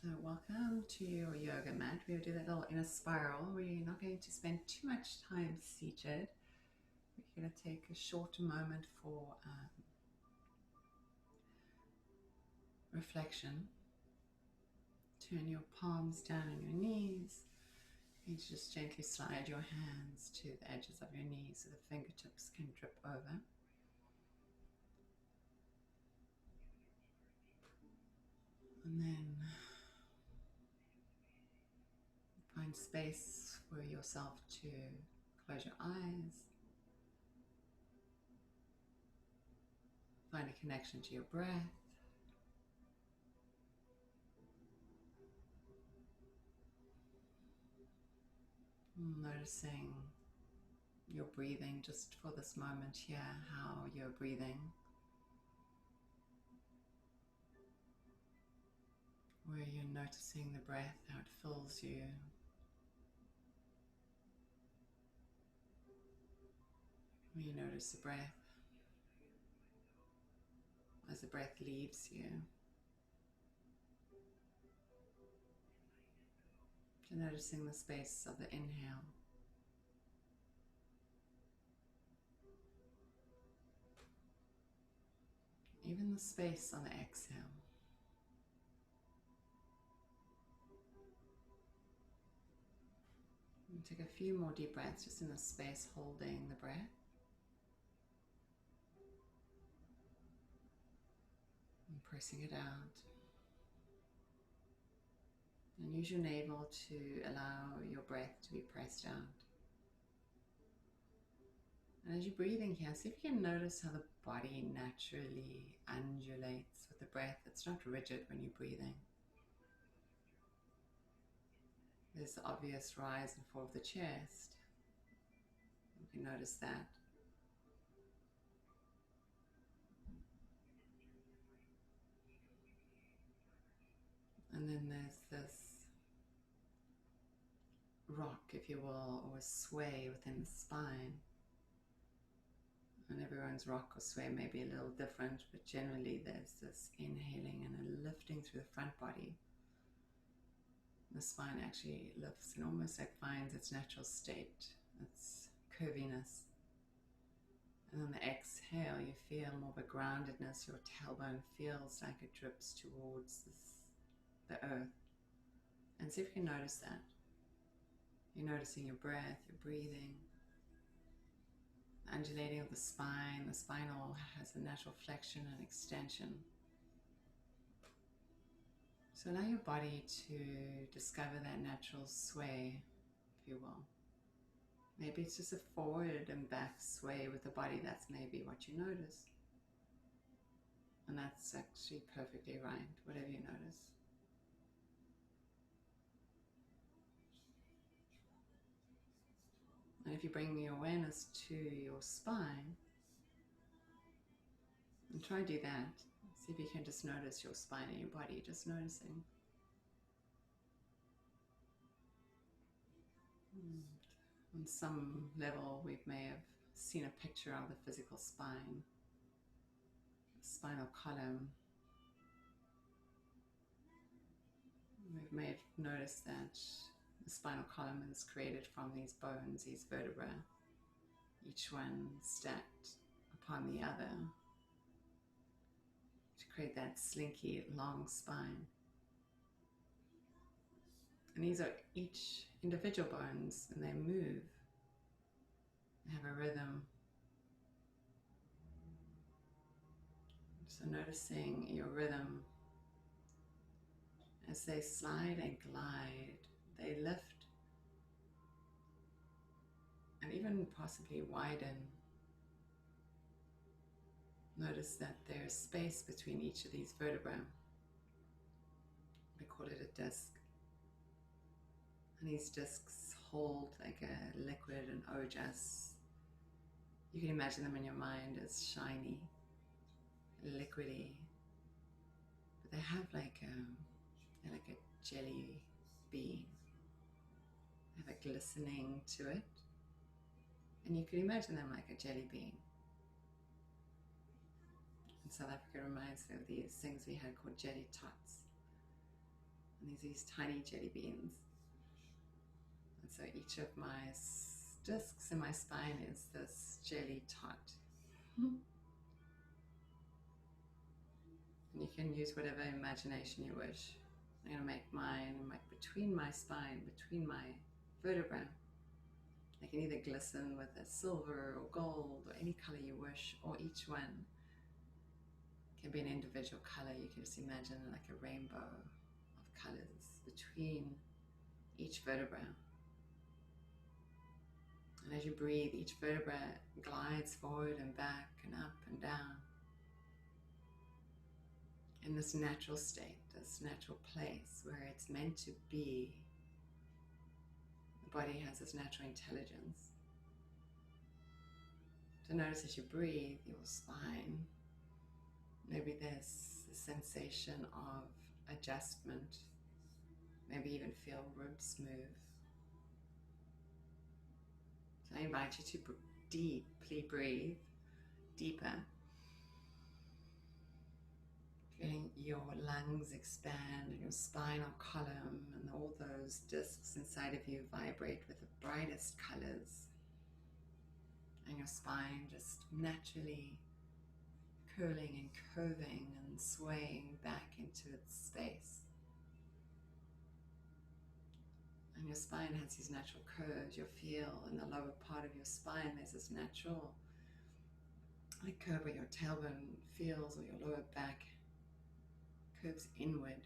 So welcome to your yoga mat. We'll do that little inner spiral. We're not going to spend too much time seated. We're going to take a short moment for reflection. Turn your palms down on your knees. You just gently slide your hands to the edges of your knees so the fingertips can drip over. And then find space for yourself to close your eyes. Find a connection to your breath. Noticing your breathing just for this moment here, how you're breathing. Where you're noticing the breath, how it fills you. Where you notice the breath as the breath leaves you. So noticing the space of the inhale. Even the space on the exhale. And take a few more deep breaths just in the space, holding the breath. And pressing it out. And use your navel to allow your breath to be pressed out. And as you're breathing here, see if you can notice how the body naturally undulates with the breath. It's not rigid when you're breathing. There's the obvious rise and fall of the chest. You can notice that. And then there's this rock, if you will, or sway within the spine. And everyone's rock or sway may be a little different, but generally there's this inhaling and a lifting through the front body. The spine actually lifts and almost like finds its natural state, its curviness. And on the exhale, you feel more of a groundedness. Your tailbone feels like it drips towards the earth. And see if you can notice that. You're noticing your breath, your breathing, the undulating of the spine. The spinal has a natural flexion and extension. So allow your body to discover that natural sway, if you will. Maybe it's just a forward and back sway with the body. That's maybe what you notice. And that's actually perfectly right, whatever you notice. And if you bring your awareness to your spine, and try to do that. See if you can just notice your spine and your body, just noticing. On some level, we may have seen a picture of the physical spine, the spinal column. We may have noticed that the spinal column is created from these bones, these vertebrae, each one stacked upon the other to create that slinky, long spine. And these are each individual bones, and they move. They have a rhythm. So noticing your rhythm as they slide and glide, they lift and even possibly widen. Notice that there's space between each of these vertebrae. We call it a disc. And these discs hold like a liquid and ojas. You can imagine them in your mind as shiny, liquidy, but they have they're like a jelly bean. They have a glistening to it, and you can imagine them like a jelly bean. In South Africa, reminds me of these things we had called jelly tots. And there's these tiny jelly beans. And so each of my discs in my spine is this jelly tot. And you can use whatever imagination you wish. I'm going to make mine between my spine, between my vertebrae. They can either glisten with a silver or gold or any color you wish, or each one can be an individual color. You can just imagine like a rainbow of colors between each vertebra. And as you breathe, each vertebra glides forward and back and up and down in this natural state, this natural place where it's meant to be. The body has this natural intelligence. So notice as you breathe, your spine, maybe there's a sensation of adjustment, maybe even feel ribs move. So I invite you to deeply breathe, deeper. Feeling your lungs expand and your spinal column and all those discs inside of you vibrate with the brightest colors. And your spine just naturally curling and curving and swaying back into its space. And your spine has these natural curves. You'll feel in the lower part of your spine there's this natural curve where your tailbone feels, or your lower back curves inward.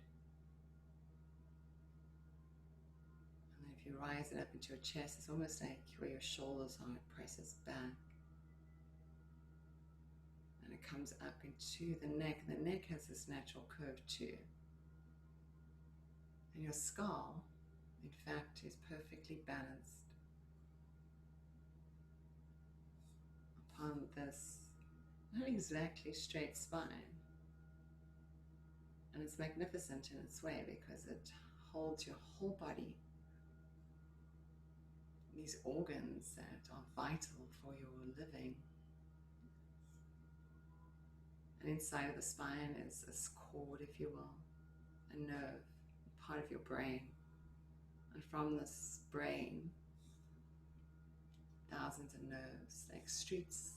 And then if you rise it up into your chest, it's almost like where your shoulders are, it presses back. And it comes up into the neck, and the neck has this natural curve too. And your skull, in fact, is perfectly balanced upon this not exactly straight spine. And it's magnificent in its way because it holds your whole body. These organs that are vital for your living. And inside of the spine is this cord, if you will, a nerve, part of your brain. And from this brain, thousands of nerves, like streets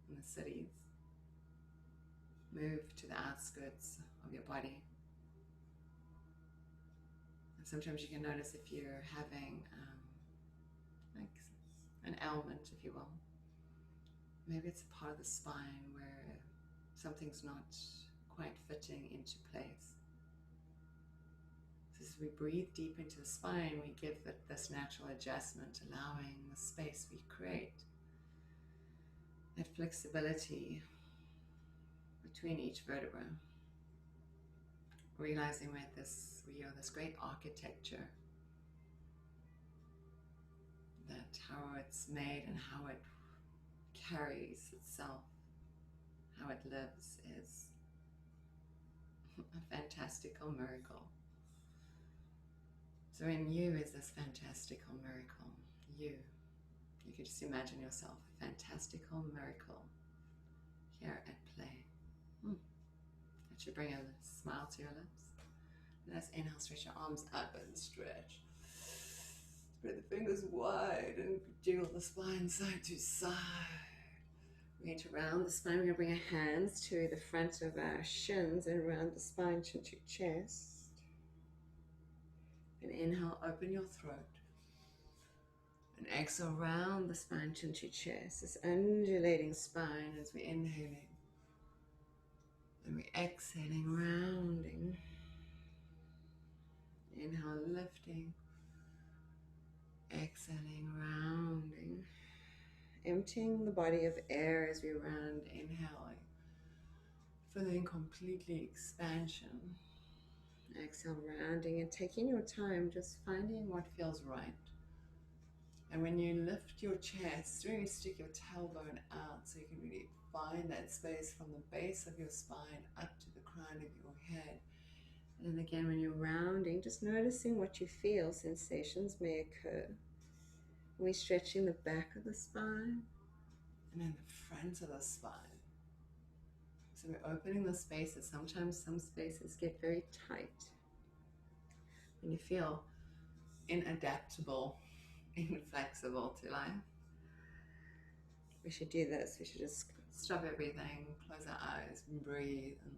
in the cities, move to the outskirts of your body. And sometimes you can notice if you're having like an ailment, if you will. Maybe it's a part of the spine where something's not quite fitting into place. So as we breathe deep into the spine, we give it this natural adjustment, allowing the space we create, that flexibility between each vertebra, realizing we are this great architecture, that how it's made and how it carries itself, how it lives, is a fantastical miracle. So in you is this fantastical miracle. You can just imagine yourself a fantastical miracle here at play. That should bring a smile to your lips. And let's inhale, stretch your arms up and stretch. Spread the fingers wide and jiggle the spine side to side. We're going to round the spine. We're going to bring our hands to the front of our shins and round the spine, chin to chest. And inhale, open your throat. And exhale, round the spine, chin to chest. This undulating spine as we're inhaling. And we're exhaling, rounding. Inhale, lifting. Exhaling, rounding. Emptying the body of air as we round, inhaling. Feeling completely expansion. Exhale, rounding and taking your time, just finding what feels right. And when you lift your chest, really stick your tailbone out so you can really find that space from the base of your spine up to the crown of your head. And then again, when you're rounding, just noticing what you feel. Sensations may occur. We're stretching the back of the spine and then the front of the spine. So we're opening the spaces. Sometimes some spaces get very tight. when you feel inadaptable, inflexible to life, we should do this. We should just stop everything, close our eyes, and breathe, and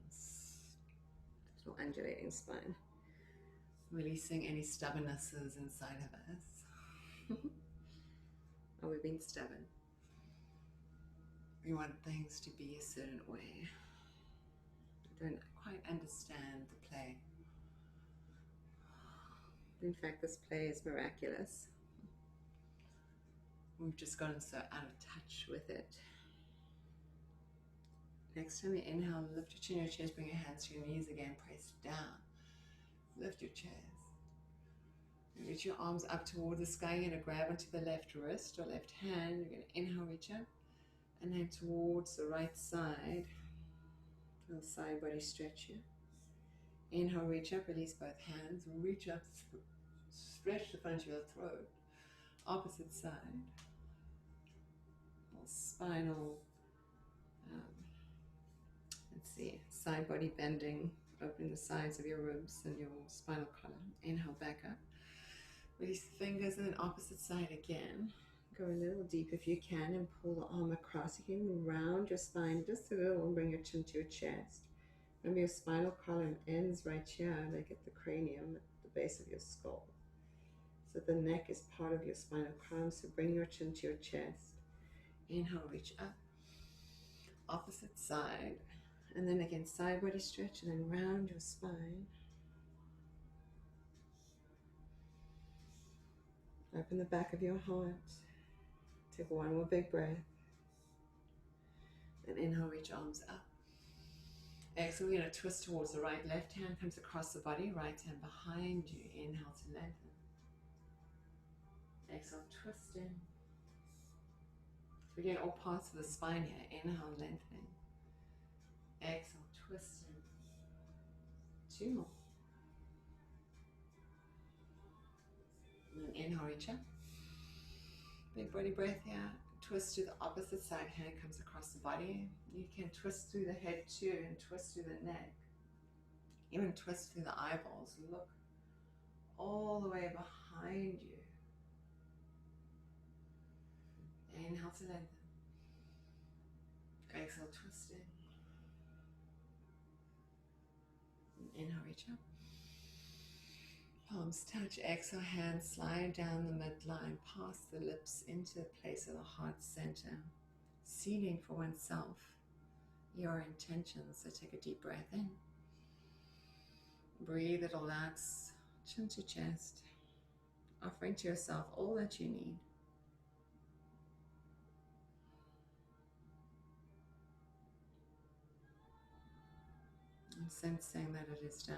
little undulating spine, releasing any stubbornnesses inside of us. Are we being stubborn? We want things to be a certain way. We don't quite understand the play. In fact, this play is miraculous. We've just gotten so out of touch with it. Next time you inhale, lift your chin, your chest, bring your hands to your knees again, press down. Lift your chest. Reach your arms up toward the sky. You're going to grab onto the left wrist or left hand. You're going to inhale, reach up, and then towards the right side. A little side body stretch here. Inhale, reach up, release both hands. Reach up, stretch the front of your throat. Opposite side. Little spinal, let's see, side body bending, opening the sides of your ribs and your spinal column. Inhale, back up. Release the fingers, and then opposite side again. Go a little deep if you can and pull the arm across. You can round your spine just a little and bring your chin to your chest. Remember, your spinal column ends right here, like at the cranium, at the base of your skull. So the neck is part of your spinal column, so bring your chin to your chest. Inhale, reach up. Opposite side. And then again, side body stretch, and then round your spine. Open the back of your heart. Take one more big breath. And inhale, reach arms up. Exhale, we're going to twist towards the right. Left hand comes across the body, right hand behind you. Inhale to lengthen. Exhale, twist in. So we're getting all parts of the spine here. Inhale, lengthening. Exhale, twist in. 2 more. And then inhale, reach up. Big body breath here. Twist to the opposite side. Hand comes across the body. You can twist through the head too, and twist through the neck. Even twist through the eyeballs. Look all the way behind you. Inhale to lengthen. Exhale, twisting. Inhale, reach up. Palms touch. Exhale, hands slide down the midline, past the lips into the place of the heart center. Sealing for oneself your intentions. So take a deep breath in. Breathe it all out, chin to chest. Offering to yourself all that you need. And sensing that it is done.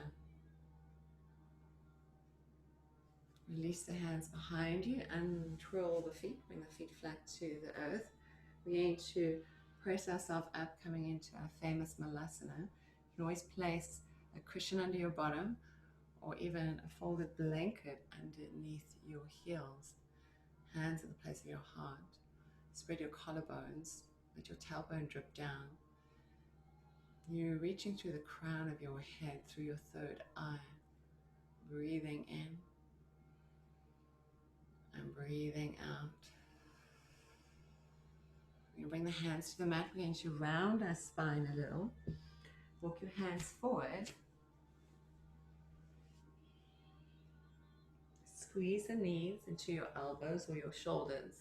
Release the hands behind you and twirl the feet. Bring the feet flat to the earth. We're going to press ourselves up, coming into our famous Malasana. You can always place a cushion under your bottom or even a folded blanket underneath your heels. Hands at the place of your heart. Spread your collarbones. Let your tailbone drip down. You're reaching through the crown of your head, through your third eye. Breathing in. And breathing out. You bring the hands to the mat. We're going to round our spine a little. Walk your hands forward. Squeeze the knees into your elbows or your shoulders.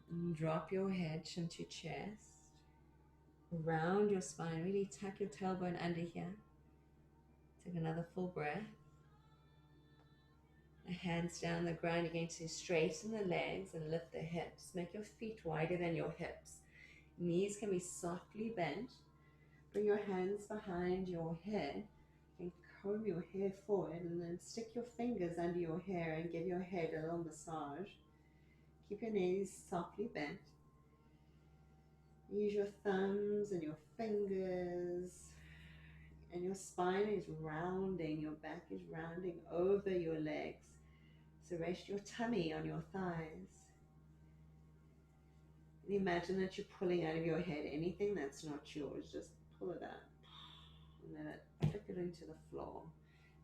And drop your head, chin to chest. Round your spine. Really tuck your tailbone under here. Take another full breath. Hands down the ground. You're going to straighten the legs and lift the hips. Make your feet wider than your hips. Knees can be softly bent. Bring your hands behind your head and comb your hair forward, and then stick your fingers under your hair and give your head a little massage. Keep your knees softly bent. Use your thumbs and your fingers, and your spine is rounding, your back is rounding over your legs. So rest your tummy on your thighs. And imagine that you're pulling out of your head anything that's not yours. Just pull it out and then flick it into the floor.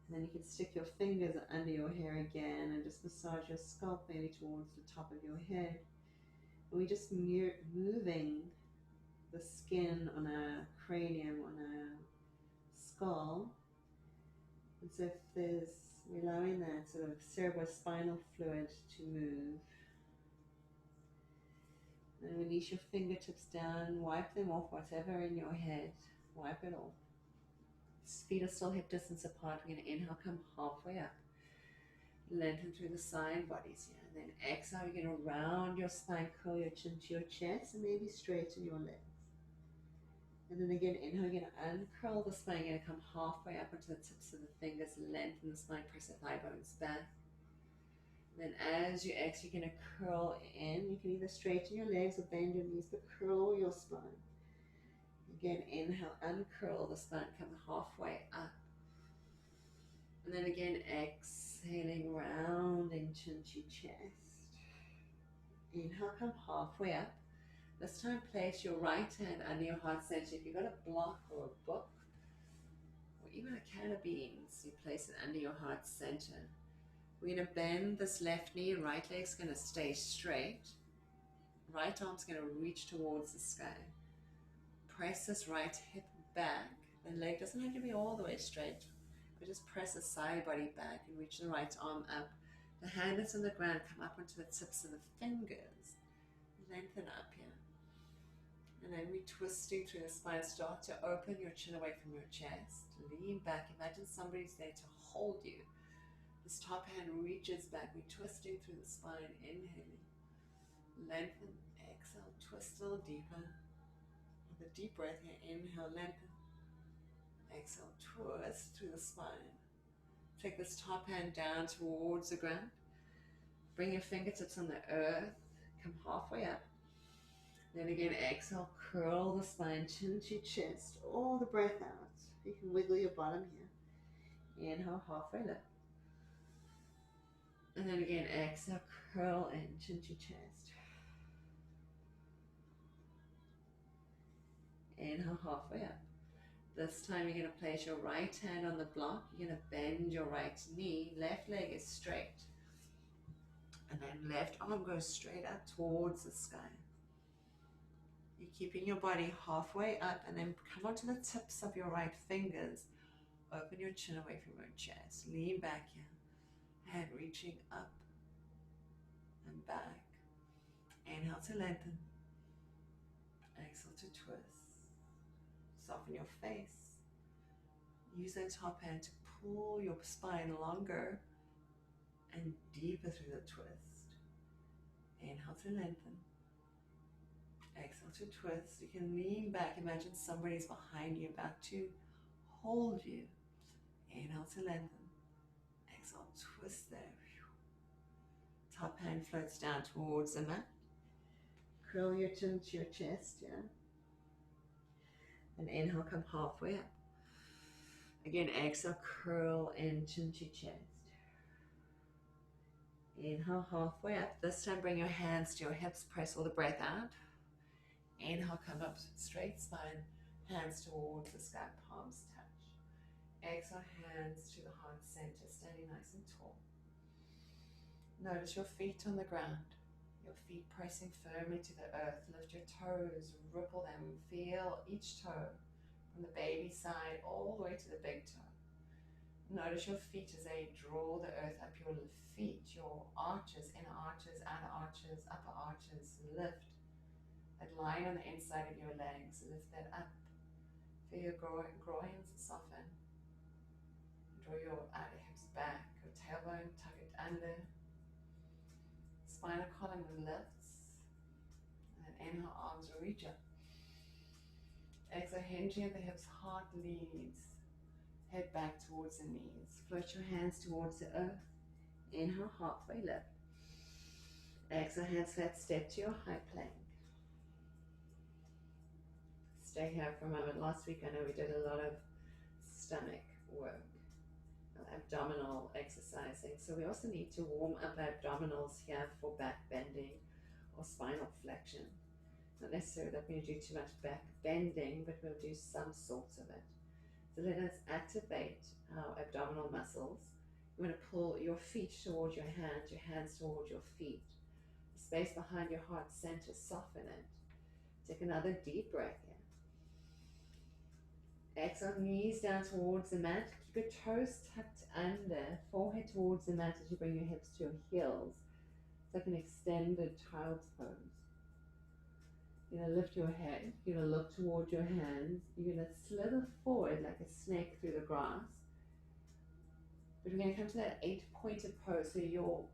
And then you can stick your fingers under your hair again and just massage your scalp maybe towards the top of your head. And we just moving the skin on a cranium, on a skull. And so if there's, we're allowing that sort of cerebrospinal fluid to move. And release your fingertips down, wipe them off, whatever in your head, wipe it off. Feet are still hip distance apart. We're going to inhale, come halfway up. Lengthen through the side bodies here. And then exhale, you're going to round your spine, curl your chin to your chest, and maybe straighten your legs. And then again, inhale, you're going to uncurl the spine. You're going to come halfway up onto the tips of the fingers, lengthen the spine, press the thigh bones back. And then as you exhale, you're going to curl in. You can either straighten your legs or bend your knees, but curl your spine. Again, inhale, uncurl the spine, come halfway up. And then again, exhaling, rounding chin to chest. Inhale, come halfway up. This time, place your right hand under your heart center. If you've got a block or a book, or even a can of beans, you place it under your heart center. We're going to bend this left knee, right leg's going to stay straight. Right arm's going to reach towards the sky. Press this right hip back. The leg doesn't have to be all the way straight, but just press the side body back and reach the right arm up. The hand that's on the ground, come up onto the tips of the fingers. Lengthen up here. And then we're twisting through the spine. Start to open your chin away from your chest. Lean back. Imagine somebody's there to hold you. This top hand reaches back. We're twisting through the spine. Inhaling. Lengthen. Exhale. Twist a little deeper. With a deep breath here. Inhale. Lengthen. Exhale. Twist through the spine. Take this top hand down towards the ground. Bring your fingertips on the earth. Come halfway up. Then again, exhale, curl the spine, chin to chest, all the breath out. You can wiggle your bottom here. Inhale, halfway lift. And then again, exhale, curl in, chin to chest. Inhale, halfway up. This time you're going to place your right hand on the block. You're going to bend your right knee. Left leg is straight. And then left arm goes straight up towards the sky. You're keeping your body halfway up, and then come onto the tips of your right fingers. Open your chin away from your chest. Lean back here. Hand reaching up and back. Inhale to lengthen. Exhale to twist. Soften your face. Use that top hand to pull your spine longer and deeper through the twist. Inhale to lengthen. Exhale to twist. You can lean back. Imagine somebody's behind you, about to hold you. Inhale to lengthen. Exhale, twist there. Top hand floats down towards the mat. Curl your chin to your chest, yeah. And inhale, come halfway up. Again, exhale, curl in, chin to chest. Inhale, halfway up. This time, bring your hands to your hips. Press all the breath out. Inhale, come up, straight spine, hands towards the sky, palms touch. Exhale, hands to the heart center, standing nice and tall. Notice your feet on the ground, your feet pressing firmly to the earth. Lift your toes, ripple them, feel each toe from the baby side all the way to the big toe. Notice your feet as they draw the earth up your feet, your arches, inner arches, outer arches, upper arches, lift. That line on the inside of your legs, lift that up. Feel your groins soften. Draw your outer hips back, your tailbone, tuck it under. Spinal column lifts. And then inhale, arms reach up. Exhale, hinging at the hips, heart leads. Head back towards the knees. Float your hands towards the earth. Inhale, halfway lift. Exhale, hands flat, step to your high plank. Stay here for a moment. Last week I know we did a lot of stomach work, abdominal exercising. So we also need to warm up our abdominals here for back bending or spinal flexion. Not necessarily that we do too much back bending, but we'll do some sorts of it. So let us activate our abdominal muscles. You want to pull your feet towards your hands towards your feet. The space behind your heart center, soften it. Take another deep breath in. Exhale, knees down towards the mat. Keep your toes tucked under, forehead towards the mat as you bring your hips to your heels. It's like an extended child's pose. You're going to lift your head. You're going to look towards your hands. You're going to slither forward like a snake through the grass. But we're going to come to that 8-pointed pose. So your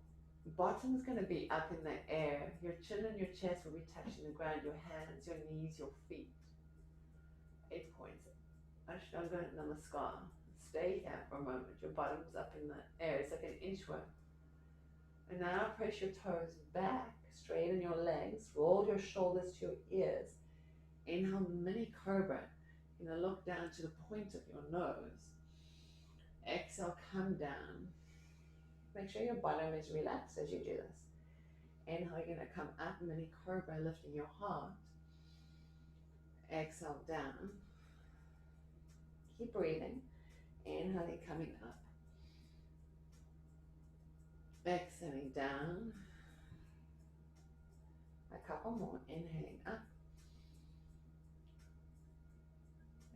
bottom's going to be up in the air. Your chin and your chest will be touching the ground. Your hands, your knees, your feet. 8 points. Ashtanga Namaskar. Stay here for a moment. Your bottom's up in the air. It's like an inchworm. And now press your toes back. Straighten your legs. Roll your shoulders to your ears. Inhale, mini cobra. You're going to look down to the point of your nose. Exhale, come down. Make sure your bottom is relaxed as you do this. Inhale, you're going to come up, mini cobra, lifting your heart. Exhale, down. Keep breathing. Inhaling, coming up. Exhaling, down. A couple more. Inhaling up.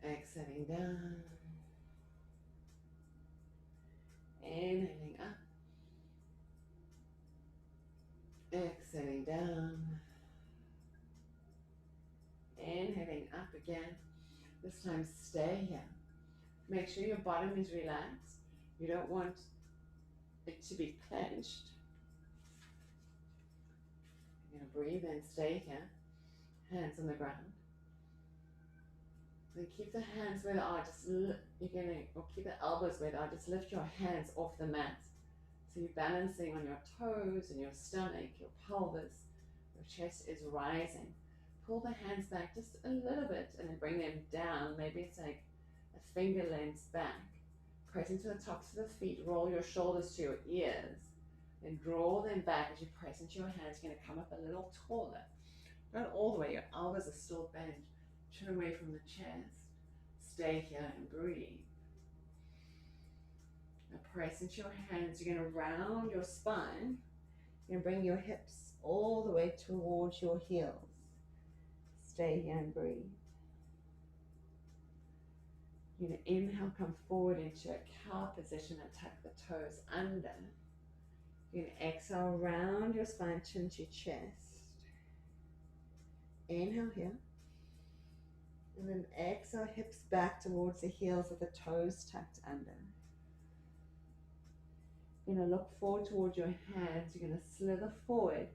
Exhaling, down. Inhaling up. Exhaling, down. Inhaling up again. This time stay here. Make sure your bottom is relaxed. You don't want it to be clenched. You're going to breathe in, stay here. Hands on the ground. Then keep the hands where they are. Or keep the elbows where they are. Just lift your hands off the mat. So you're balancing on your toes and your stomach, your pelvis. Your chest is rising. Pull the hands back just a little bit and then bring them down. Maybe it's like a finger length back. Press into the tops of the feet. Roll your shoulders to your ears. Then draw them back as you press into your hands. You're going to come up a little taller. Not all the way. Your elbows are still bent. Chin away from the chest. Stay here and breathe. Now press into your hands. You're going to round your spine. You're going to bring your hips all the way towards your heels. Stay here and breathe. You're going to inhale, come forward into a cow position and tuck the toes under. You're going to exhale, round your spine, chin to chest. Inhale here. And then exhale, hips back towards the heels with the toes tucked under. You're going to look forward towards your hands. You're going to slither forward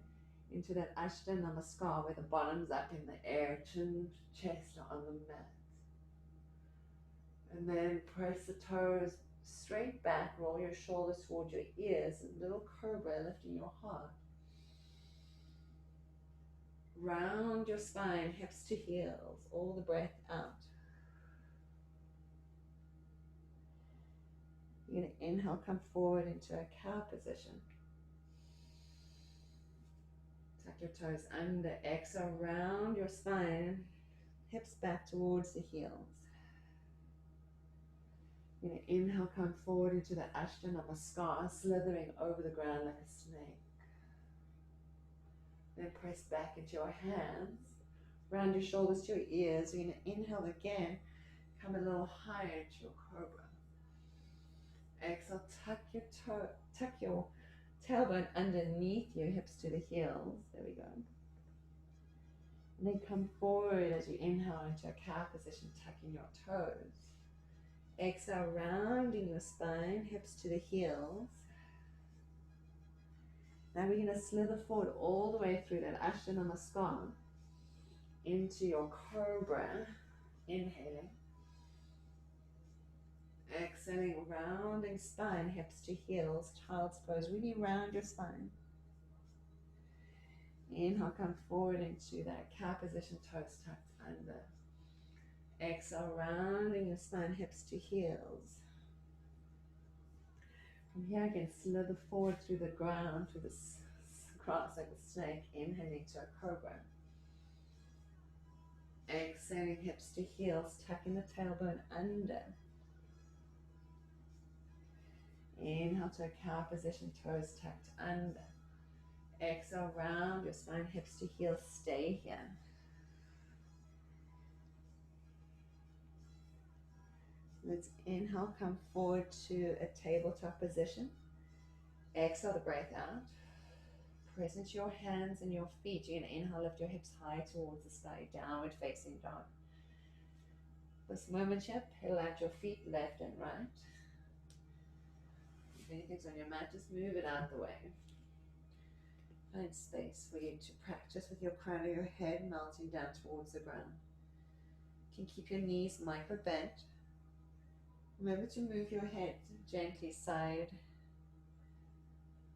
into that Ashta Namaskar where the bottom's up in the air, chin, chest on the mat. And then press the toes straight back, roll your shoulders towards your ears, and little cobra lifting your heart. Round your spine, hips to heels, all the breath out. You're going to inhale, come forward into a cow position. Tuck your toes under, exhale, round your spine, hips back towards the heels. You're going to inhale, come forward into the Ashta Namaskar, slithering over the ground like a snake. Then press back into your hands, round your shoulders to your ears. You're going to inhale again, come a little higher to your cobra. Exhale, tuck your tailbone underneath your hips to the heels. There we go. And then come forward as you inhale into a cow position, tucking your toes. Exhale, rounding your spine, hips to the heels. Now we're going to slither forward all the way through that Ashta Namaskar into your cobra. Inhaling. Exhaling, rounding spine, hips to heels, child's pose. Really round your spine. Inhale, come forward into that cow position, toes tucked under. Exhale, rounding your spine, hips to heels. From here, again, slither forward through the ground, through the grass like a snake. Inhaling to a cobra. Exhaling, hips to heels, tucking the tailbone under. Inhale to a cow position, toes tucked under. Exhale, round your spine, hips to heels, stay here. Let's inhale, come forward to a tabletop position. Exhale the breath out. Present your hands and your feet. You're going to inhale, lift your hips high towards the sky, downward facing dog. This moment here, pedal out your feet left and right. If anything's on your mat, just move it out the way. Find space for you to practice with your crown of your head melting down towards the ground. You can keep your knees micro bent. Remember to move your head gently side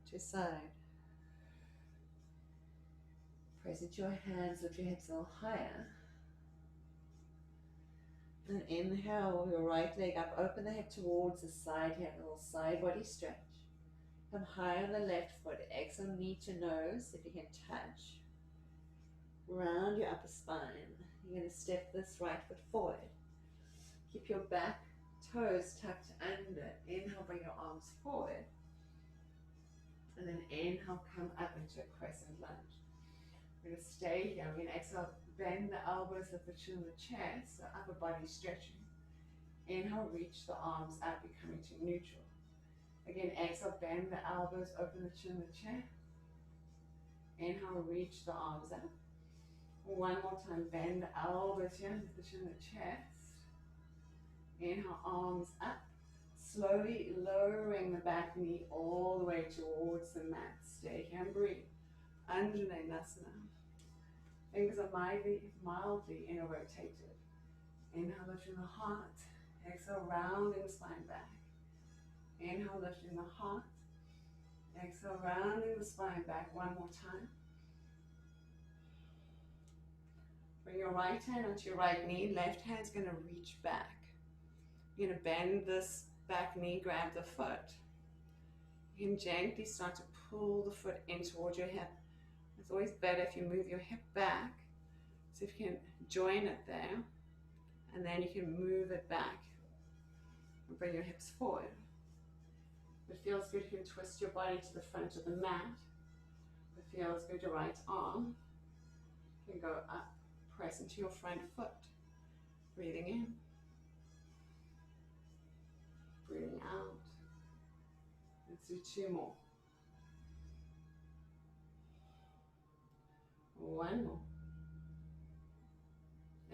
to side. Present your hands, lift your hips a little higher. And inhale your right leg up, open the hip towards the side here, a little side body stretch. Come high on the left foot, exhale knee to nose if you can touch. Round your upper spine. You're going to step this right foot forward. Keep your back toes tucked under. Inhale, bring your arms forward. And then inhale, come up into a crescent lunge. We're going to stay here. We're going to exhale, bend the elbows, lift the chin and the chest, so upper body stretching. Inhale, reach the arms up, you're coming to neutral. Again, exhale, bend the elbows, open the chin and the chest. Inhale, reach the arms up. One more time, bend the elbows here, lift the chin and the chest. Inhale, arms up. Slowly lowering the back knee all the way towards the mat. Stay here and breathe. Anjaneyasana. Fingers are mildly inner rotated. Inhale, lifting the heart. Exhale, rounding the spine back. Inhale, lifting the heart. Exhale, rounding the spine back. One more time. Bring your right hand onto your right knee. Left hand's going to reach back. You're going to bend this back knee, grab the foot. You can gently start to pull the foot in towards your hip. It's always better if you move your hip back. So if you can join it there, and then you can move it back and bring your hips forward. If it feels good, you can twist your body to the front of the mat. If it feels good, your right arm can go up, press into your front foot. Breathing in. Breathing out. Let's do two more. One more.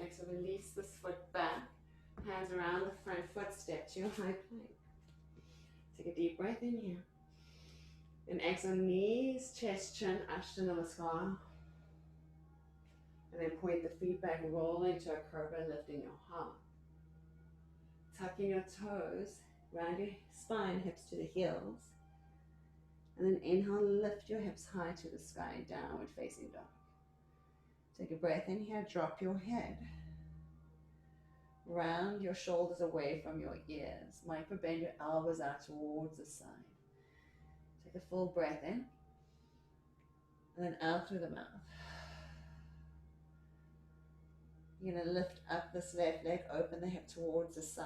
Exhale, release this foot back. Hands around the front foot, step to your high plank. Take a deep breath in here. And exhale, knees, chest, chin, Ashta Namaskar. And then point the feet back, roll into a cobra, lifting your heart. Tucking your toes, round your spine, hips to the heels. And then inhale, lift your hips high to the sky, downward facing dog. Take a breath in here, drop your head. Round your shoulders away from your ears. Micro bend your elbows out towards the side. Take a full breath in. And then out through the mouth. You're going to lift up this left leg, open the hip towards the side.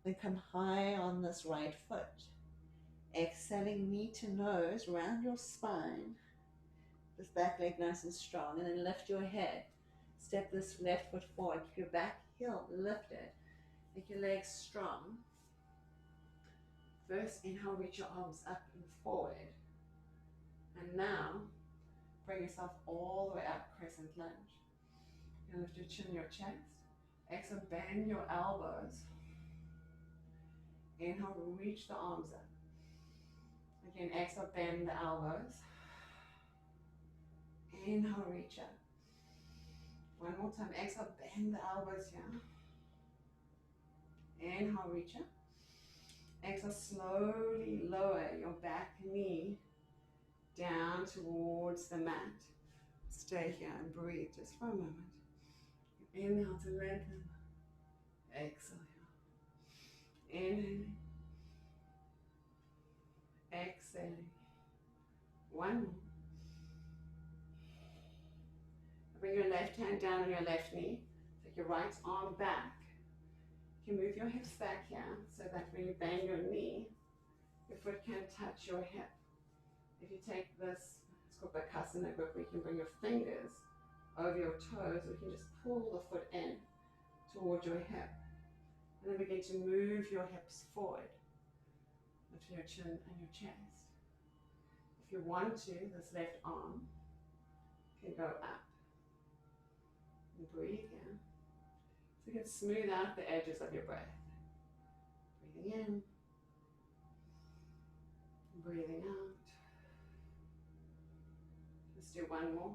Then come high on this right foot. Exhaling knee to nose, round your spine. This back leg nice and strong. And then lift your head. Step this left foot forward. Keep your back heel lifted. Make your legs strong. First, inhale, reach your arms up and forward. And now, bring yourself all the way up, crescent lunge. And lift your chin, your chest. Exhale, bend your elbows. Inhale, reach the arms up. Again, exhale, bend the elbows. Inhale, reach up. One more time, exhale, bend the elbows here. Inhale, reach up. Exhale, slowly lower your back knee down towards the mat. Stay here and breathe just for a moment. Inhale to lengthen. Exhale here. Inhaling. Exhaling. One more. Bring your left hand down on your left knee. Take your right arm back. You can move your hips back here so that when you bend your knee, your touch your hip. If you take this, it's called Bakasana grip, where you can bring your fingers over your toes, or you can just pull the foot in toward your hip. And then begin to move your hips forward. Lift your chin and your chest. If you want to, this left arm can go up. And breathe here. So you can smooth out the edges of your breath. Breathing in. Breathing out. Let's do one more.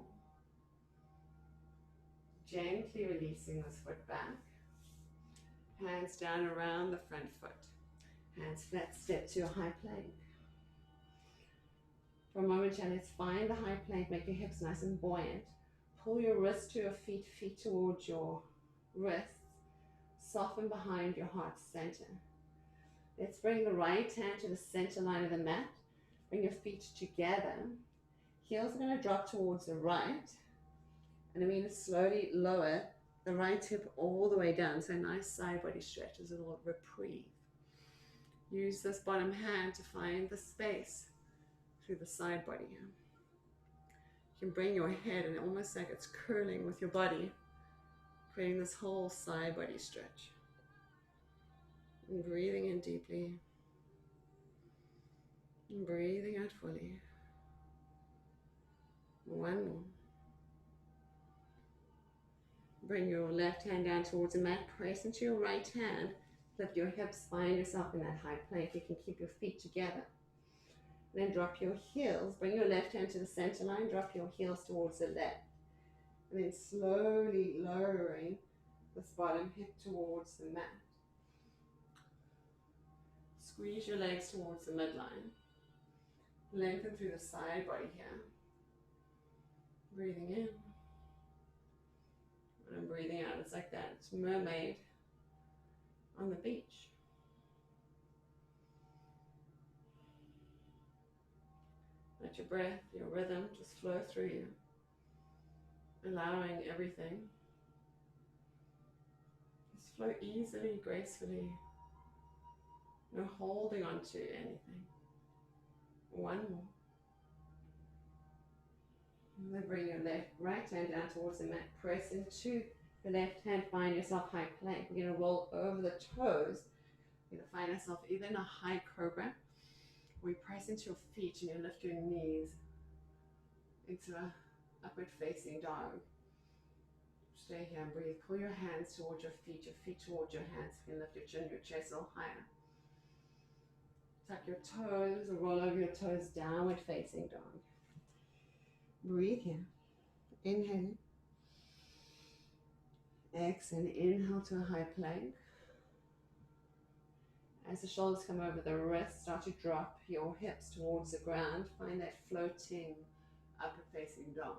Gently releasing this foot back. Hands down around the front foot. Hands flat, step to a high plank. For a moment, let's find the high plank. Make your hips nice and buoyant. Pull your wrists to your feet, feet towards your wrists. Soften behind your heart center. Let's bring the right hand to the center line of the mat. Bring your feet together. Heels are going to drop towards the right. And I'm going to slowly lower the right hip all the way down. So a nice side body stretch, as a little reprieve. Use this bottom hand to find the space through the side body here. You can bring your head and almost like it's curling with your body, creating this whole side body stretch. And breathing in deeply. And breathing out fully. One more. Bring your left hand down towards the mat. Press into your right hand. Lift your hips. Find yourself in that high plank. You can keep your feet together. Then drop your heels. Bring your left hand to the center line. Drop your heels towards the left. And then slowly lowering this bottom hip towards the mat. Squeeze your legs towards the midline. Lengthen through the side body here. Breathing in. And breathing out. It's like that. It's mermaid on the beach. Let your breath, your rhythm just flow through you. Allowing everything. Just flow easily, gracefully. No holding on to anything. One more. And then bring your right hand down towards the mat. Press into the left hand. Find yourself high plank. We're going to roll over the toes. We're going to find ourselves either in a high cobra. We press into your feet and you lift your knees into an upward facing dog. Stay here and breathe. Pull your hands towards your feet towards your hands. You can lift your chin, your chest a little higher. Tuck your toes or roll over your toes, downward facing dog. Breathe here. Inhale. Exhale. Inhale to a high plank. As the shoulders come over the wrists, start to drop your hips towards the ground. Find that floating upward facing dog.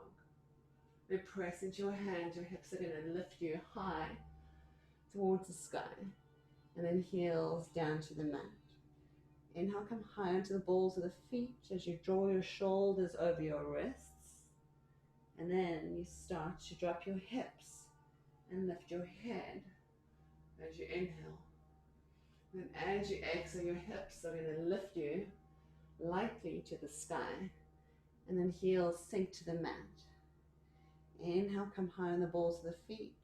Then press into your hands. Your hips are going to lift you high towards the sky. And then heels down to the mat. Inhale, come high onto the balls of the feet as you draw your shoulders over your wrists. And then you start to drop your hips and lift your head as you inhale. And as you exhale, your hips are going to lift you lightly to the sky. And then heels sink to the mat. Inhale, come high on the balls of the feet.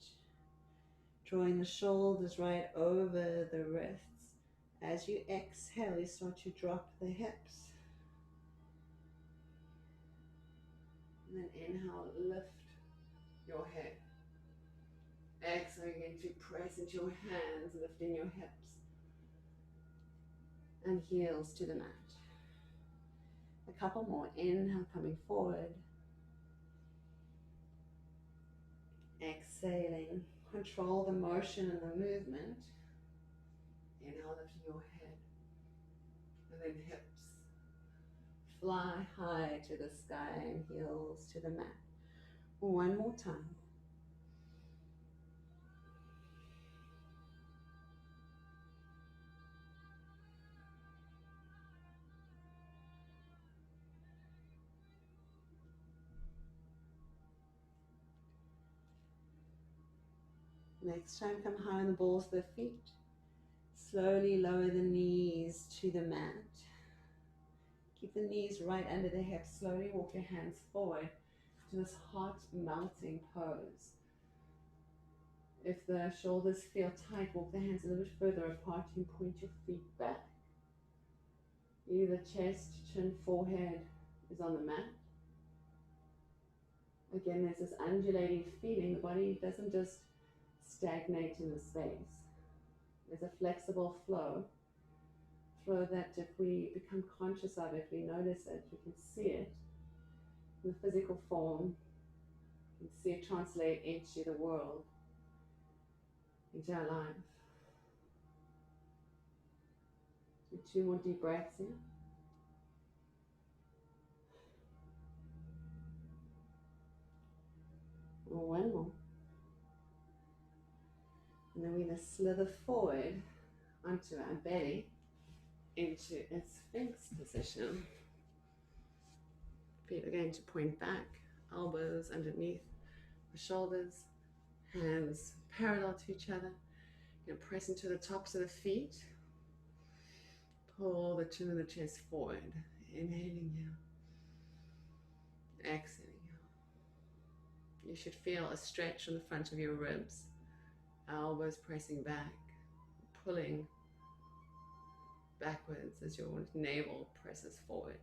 Drawing the shoulders right over the wrists. As you exhale, you start to drop the hips. And then inhale, lift your head. Exhale again to press into your hands, lifting your hips. And heels to the mat. A couple more. Inhale, coming forward. Exhaling. Control the motion and the movement. Inhale, lifting your head. And then hips. Fly high to the sky and heels to the mat. One more time. Next time, come high on the balls of the feet. Slowly lower the knees to the mat. Keep the knees right under the hips. Slowly walk your hands forward to this heart melting pose. If the shoulders feel tight, walk the hands a little bit further apart and point your feet back. Either chest, chin, forehead is on the mat. Again, there's this undulating feeling. The body doesn't just stagnate in the space. There's a flexible flow that if we become conscious of it, we notice it, we can see it in the physical form, we can see it translate into the world, into our life. So 2 more deep breaths here. Or 1 more. And then we're going to slither forward onto our belly into a Sphinx position. Feet are going to point back, elbows underneath the shoulders, hands parallel to each other. You're going to press into the tops of the feet. Pull the chin and the chest forward. Inhaling here. Exhaling here. You should feel a stretch on the front of your ribs. Elbows pressing back, pulling backwards as your navel presses forward.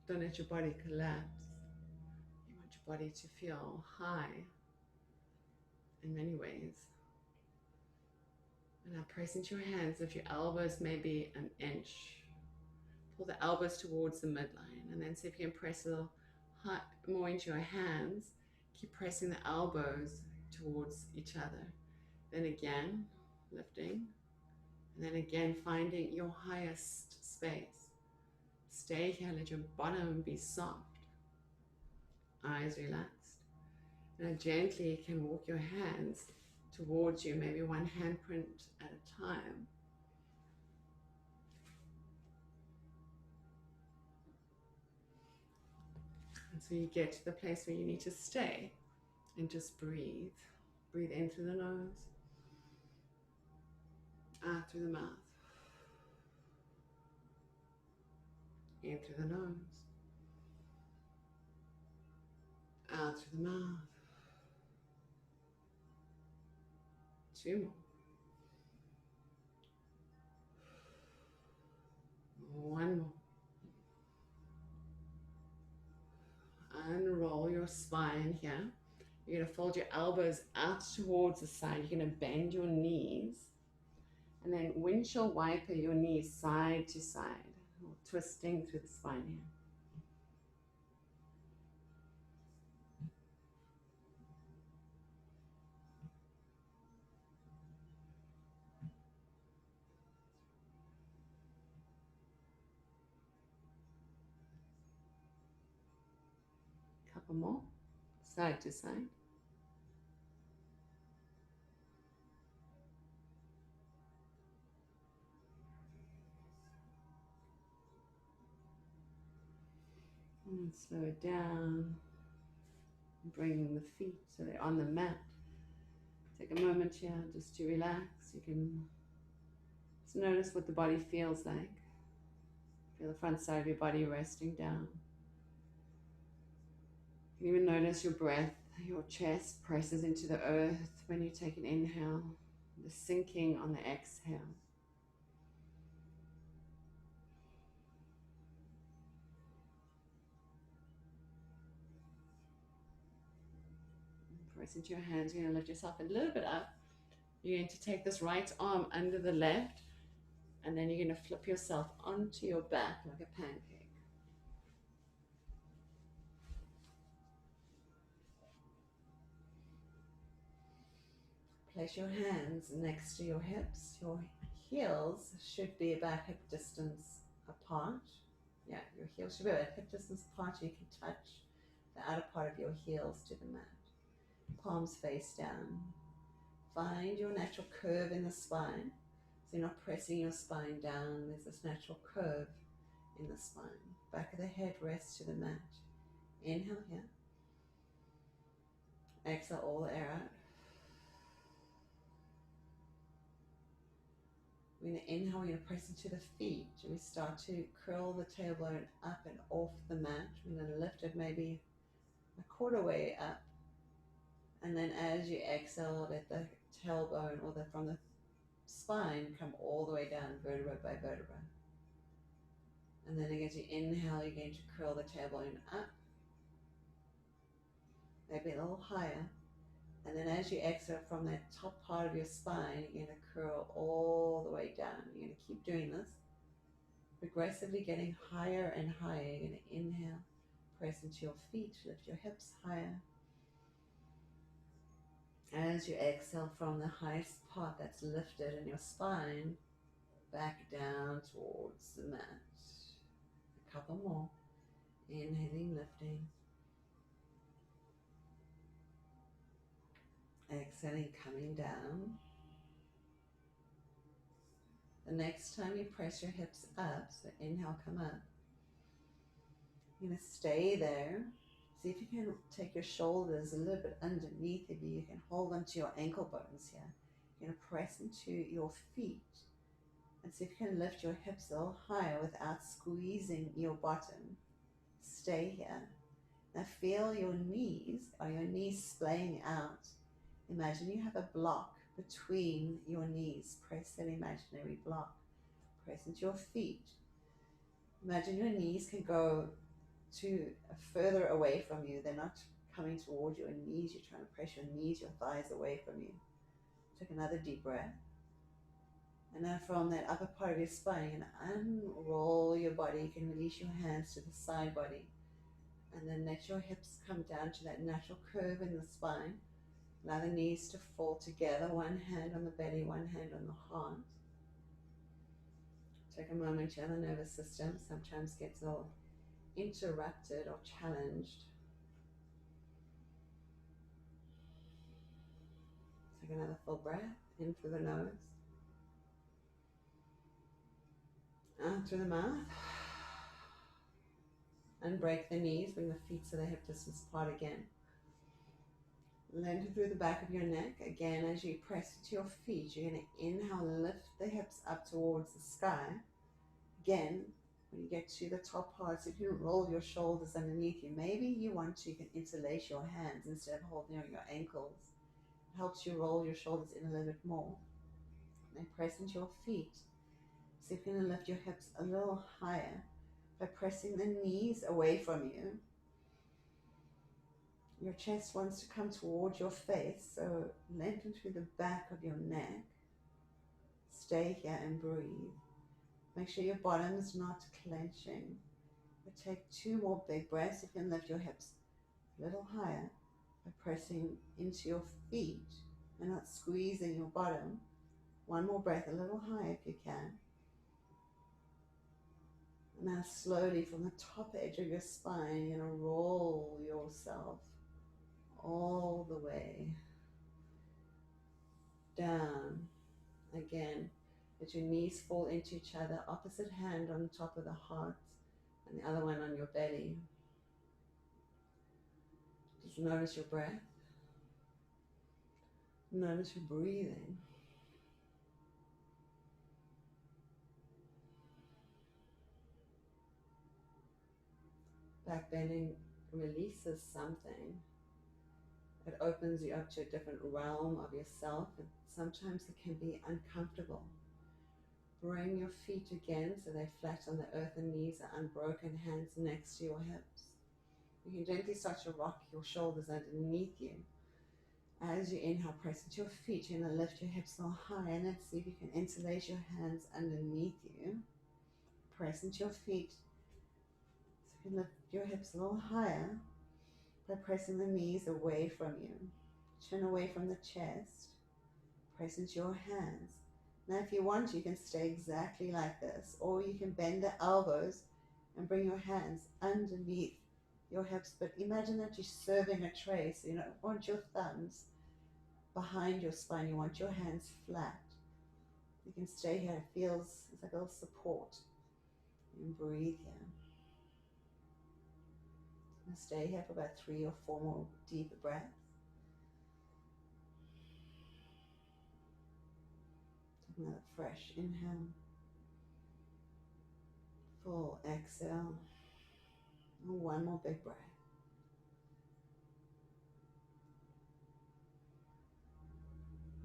Don't let your body collapse. You want your body to feel high in many ways. And now press into your hands. If your elbows may be an inch, pull the elbows towards the midline, and then see if you can press a little more into your hands. Keep pressing the elbows towards each other. Then again, lifting. And then again, finding your highest space. Stay here, let your bottom be soft. Eyes relaxed. Now gently you can walk your hands towards you, maybe one handprint at a time. And so you get to the place where you need to stay and just breathe. Breathe in through the nose, out through the mouth. In through the nose, out through the mouth. 2 more. 1 more. Unroll your spine here. You're going to fold your elbows out towards the side. You're going to bend your knees. And then windshield wiper your knees side to side. Twisting through the spine here. Couple more, side to side. And slow it down. Bring the feet so they're on the mat. Take a moment here just to relax. You can just notice what the body feels like. Feel the front side of your body resting down. You can even notice your breath, your chest presses into the earth when you take an inhale, the sinking on the exhale. Press into your hands. You're going to lift yourself a little bit up. You're going to take this right arm under the left, and then you're going to flip yourself onto your back like a pancake. Place your hands next to your hips. Your heels should be about hip distance apart. Yeah, your heels should be about hip distance apart. You can touch the outer part of your heels to the mat. Palms face down. Find your natural curve in the spine. So you're not pressing your spine down. There's this natural curve in the spine. Back of the head rests to the mat. Inhale here. Exhale all the air out. We're going to inhale, we're going to press into the feet. We start to curl the tailbone up and off the mat. We're going to lift it maybe a quarter way up. And then as you exhale, let the tailbone or from the spine come all the way down, vertebra by vertebra. And then as you inhale, you're going to curl the tailbone up, maybe a little higher. And then as you exhale from that top part of your spine, you're going to curl all the way down. You're going to keep doing this, progressively getting higher and higher. You're going to inhale, press into your feet, lift your hips higher. As you exhale from the highest part that's lifted in your spine, back down towards the mat. A couple more. Inhaling, lifting. Exhaling, coming down. The next time you press your hips up, so inhale, come up. You're going to stay there. See if you can take your shoulders a little bit underneath of you. You can hold onto your ankle bones here. You're going to press into your feet. And see if you can lift your hips a little higher without squeezing your bottom. Stay here. Now feel your knees. Are your knees splaying out? Imagine you have a block between your knees. Press that imaginary block. Press into your feet. Imagine your knees can go to further away from you. They're not coming towards your knees. You're trying to press your knees, your thighs away from you. Take another deep breath. And now from that upper part of your spine, you're going to unroll your body. You can release your hands to the side body. And then let your hips come down to that natural curve in the spine. Allow the knees to fall together. One hand on the belly, one hand on the heart. Take a moment here. The nervous system sometimes gets a little interrupted or challenged. Take another full breath in through the nose, out through the mouth, and break the knees. Bring the feet to the hip distance apart again. Lengthen through the back of your neck. Again, as you press into your feet, you're going to inhale, lift the hips up towards the sky. Again, when you get to the top parts, if you roll your shoulders underneath you, maybe you can interlace your hands instead of holding on your ankles. It helps you roll your shoulders in a little bit more. Then press into your feet. So you're going to lift your hips a little higher by pressing the knees away from you. Your chest wants to come towards your face, so lengthen through the back of your neck. Stay here and breathe. Make sure your bottom is not clenching. But take 2 more big breaths. You can lift your hips a little higher by pressing into your feet and not squeezing your bottom. 1 more breath, a little higher if you can. And now slowly from the top edge of your spine, you're going to roll yourself all the way down. Again, let your knees fall into each other, opposite hand on top of the heart and the other one on your belly. Just notice your breath. Notice your breathing. Back bending releases something. It opens you up to a different realm of yourself, and sometimes it can be uncomfortable. Bring your feet again so they're flat on the earth and knees are unbroken, hands next to your hips. You can gently start to rock your shoulders underneath you. As you inhale, press into your feet. You're going to lift your hips a little higher, and let's see if you can interlace your hands underneath you. Press into your feet. So you can lift your hips a little higher by pressing the knees away from you. Chin away from the chest. Press into your hands. Now if you want, you can stay exactly like this, or you can bend the elbows and bring your hands underneath your hips, but imagine that you're serving a tray, so you don't want your thumbs behind your spine, you want your hands flat. You can stay here, it feels it's like a little support. And breathe here. And stay here for about 3 or 4 more deep breaths. Another fresh inhale. Full exhale. And one more big breath.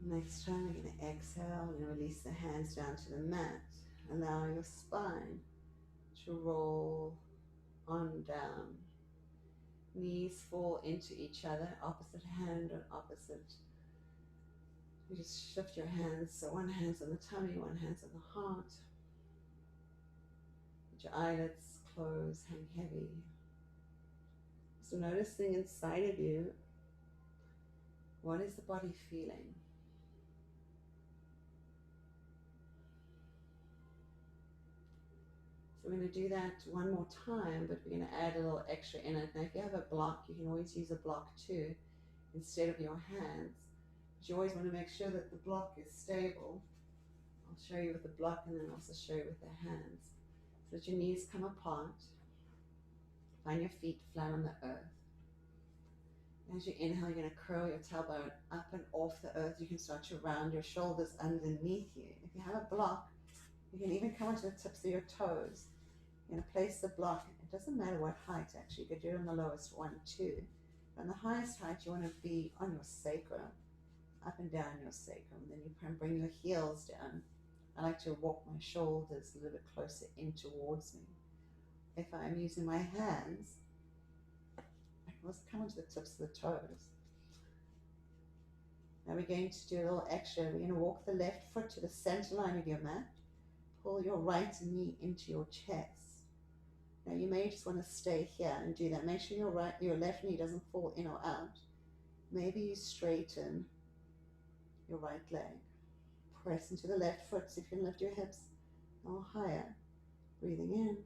Next time, you're going to exhale and release the hands down to the mat. Allow your spine to roll on down. Knees fall into each other, opposite hand on opposite. You just shift your hands, so one hand's on the tummy, one hand's on the heart. Let your eyelids close, hang heavy. So noticing inside of you, what is the body feeling? So we're going to do that one more time, but we're going to add a little extra in it. Now if you have a block, you can always use a block too, instead of your hands. But you always want to make sure that the block is stable. I'll show you with the block and then also show you with the hands. So that your knees come apart. Find your feet flat on the earth. As you inhale, you're going to curl your tailbone up and off the earth. You can start to round your shoulders underneath you. If you have a block, you can even come onto the tips of your toes. You're going to place the block. It doesn't matter what height, actually. You could do it on the lowest one, too. On the highest height, you want to be on your sacrum, up and down your sacrum. Then you can bring your heels down. I like to walk my shoulders a little bit closer in towards me. If I'm using my hands, I can also come onto the tips of the toes. Now we're going to do a little extra. We're going to walk the left foot to the center line of your mat. Pull your right knee into your chest. Now you may just want to stay here and do that. Make sure your left knee doesn't fall in or out. Maybe you straighten your right leg. Press into the left foot so you can lift your hips a little higher. Breathing in.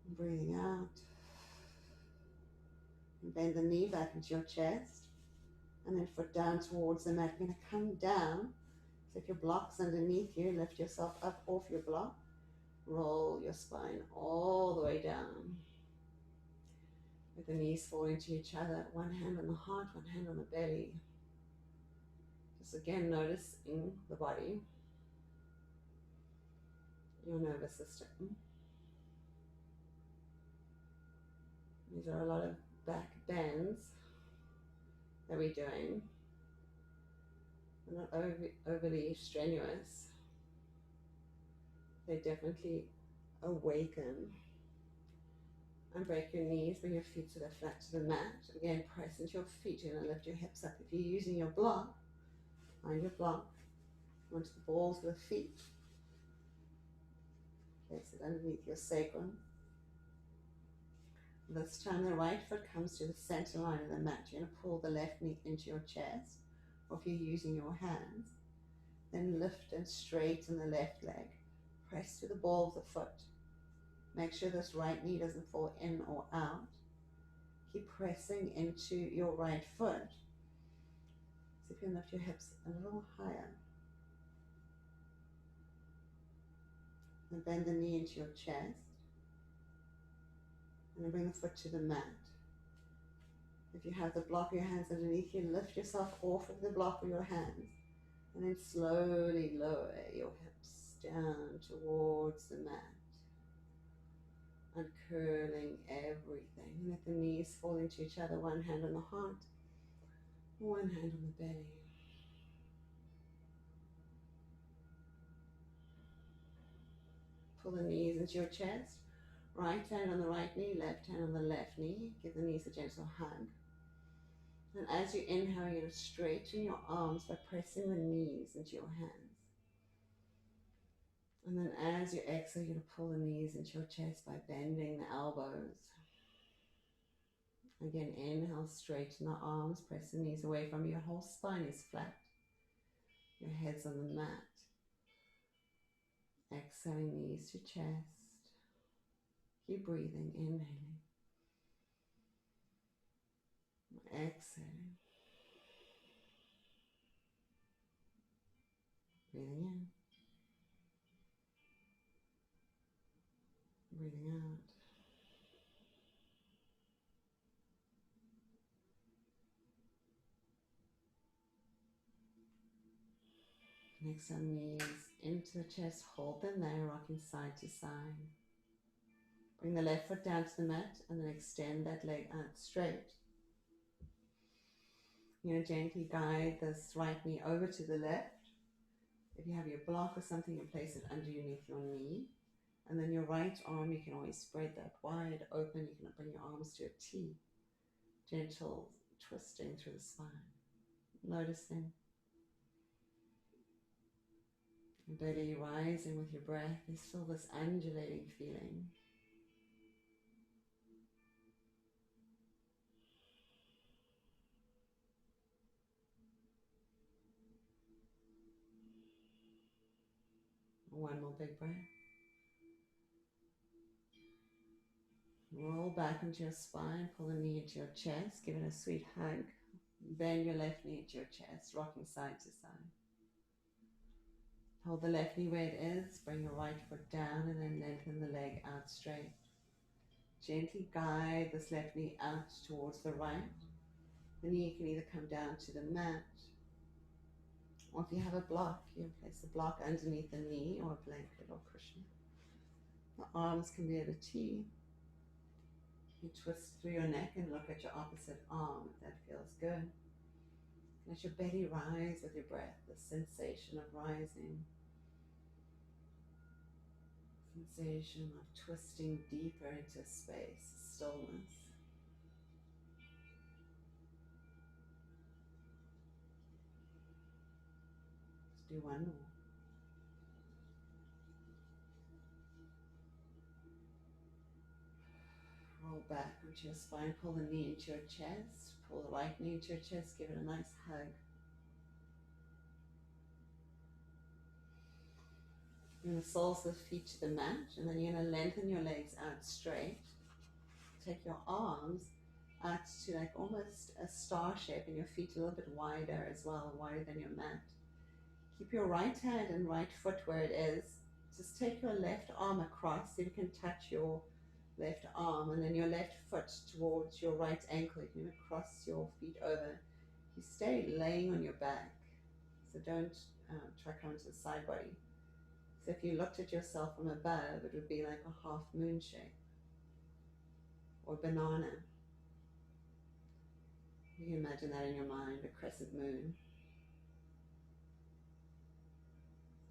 And breathing out. And bend the knee back into your chest. And then foot down towards the mat. You're going to come down. So if your block's underneath you, lift yourself up off your block. Roll your spine all the way down. With the knees falling to each other. One hand on the heart, one hand on the belly. Just again noticing the body. Your nervous system. These are a lot of back bends that we're doing. They're not overly strenuous. They definitely awaken. And break your knees, bring your feet to the flat to the mat. Again, press into your feet. You're going to lift your hips up. If you're using your block, find your block onto the balls of the feet. Place it underneath your sacrum. This time the right foot comes to the center line of the mat. You're going to pull the left knee into your chest, or if you're using your hands, then lift and straighten the left leg. Press to the ball of the foot. Make sure this right knee doesn't fall in or out. Keep pressing into your right foot. See if you can lift your hips a little higher. And bend the knee into your chest. And then bring the foot to the mat. If you have the block of your hands underneath you, lift yourself off of the block with your hands. And then slowly lower your hips down towards the mat. Uncurling everything. Let the knees fall into each other. One hand on the heart, one hand on the belly. Pull the knees into your chest. Right hand on the right knee, left hand on the left knee. Give the knees a gentle hug. And as you inhale, you're going to straighten your arms by pressing the knees into your hands. And then as you exhale, you're going to pull the knees into your chest by bending the elbows. Again, inhale, straighten the arms, press the knees away from you. Your whole spine is flat. Your head's on the mat. Exhaling, knees to chest. Keep breathing, inhaling. Exhaling. Breathing in. Breathing out. Exhale, knees into the chest, hold them there, rocking side to side. Bring the left foot down to the mat and then extend that leg out straight. You're going to gently guide this right knee over to the left. If you have your block or something, you place it underneath your knee. And then your right arm, you can always spread that wide open. You can bring your arms to a T. Gentle twisting through the spine. Noticing your belly rising with your breath. There's still this undulating feeling. One more big breath. Roll back into your spine, pull the knee into your chest, give it a sweet hug. Bend your left knee into your chest, rocking side to side. Hold the left knee where it is, bring your right foot down and then lengthen the leg out straight. Gently guide this left knee out towards the right. The knee can either come down to the mat, or if you have a block, you can place the block underneath the knee or a blanket or cushion. The arms can be at a T. You twist through your neck and look at your opposite arm if that feels good. Let your belly rise with your breath, the sensation of rising. Sensation of twisting deeper into space, stillness. Let's do one more. Roll back onto your spine, pull the knee into your chest, pull the right knee into your chest, give it a nice hug. You're going to soles the feet to the mat, and then you're going to lengthen your legs out straight. Take your arms out to like almost a star shape, and your feet a little bit wider as well, wider than your mat. Keep your right hand and right foot where it is. Just take your left arm across, so you can touch your left arm, and then your left foot towards your right ankle. You can cross your feet over. You stay laying on your back, so don't try coming to the side body. So if you looked at yourself from above, it would be like a half moon shape or banana. You can imagine that in your mind, a crescent moon.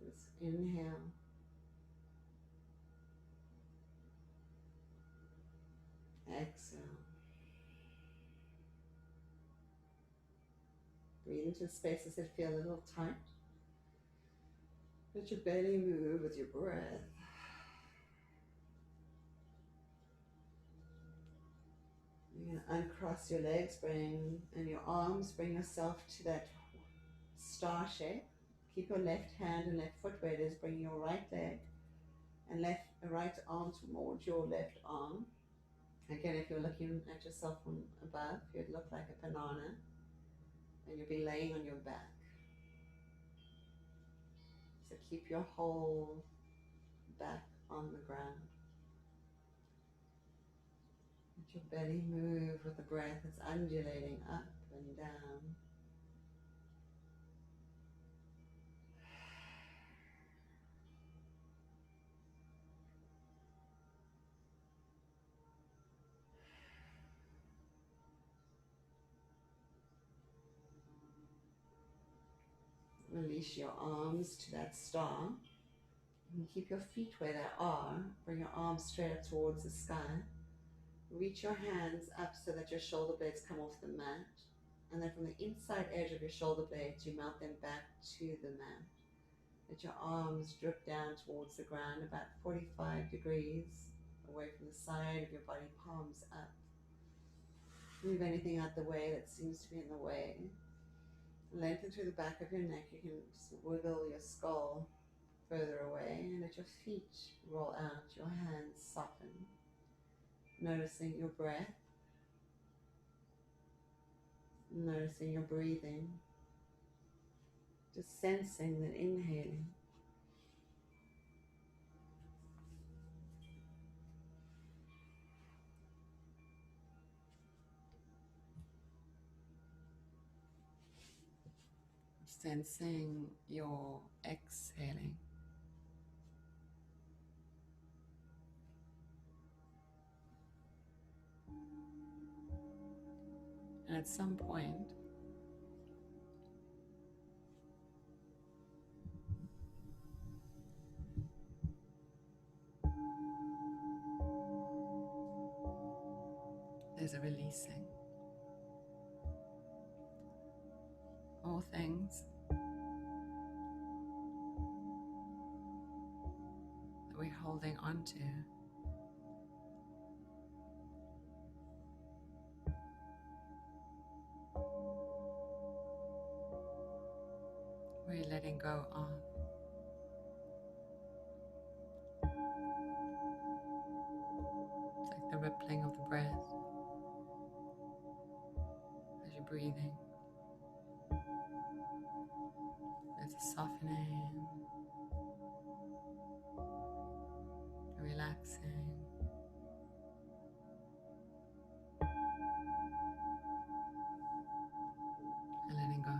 Just inhale. Exhale. Breathe into spaces that feel a little tight. Let your belly move with your breath. You're going to uncross your legs, and your arms, bring yourself to that star shape. Keep your left hand and left foot where it is. Bring your right leg and right arm towards your left arm. Again, if you're looking at yourself from above, you'd look like a banana, and you'll be laying on your back. So keep your whole back on the ground. Let your belly move with the breath. It's undulating up and down. Release your arms to that star. And keep your feet where they are. Bring your arms straight up towards the sky. Reach your hands up so that your shoulder blades come off the mat. And then from the inside edge of your shoulder blades, you mount them back to the mat. Let your arms drip down towards the ground about 45 degrees away from the side of your body, palms up. Move anything out the way that seems to be in the way. Lengthen through the back of your neck. You can just wiggle your skull further away and let your feet roll out, your hands soften. Noticing your breath, noticing your breathing, just sensing that inhaling. Sensing your exhaling. And at some point, there's a releasing. All things that we're holding on to, we're letting go of. It's like the rippling of the breath as you're breathing. There's a softening, a relaxing. And letting go.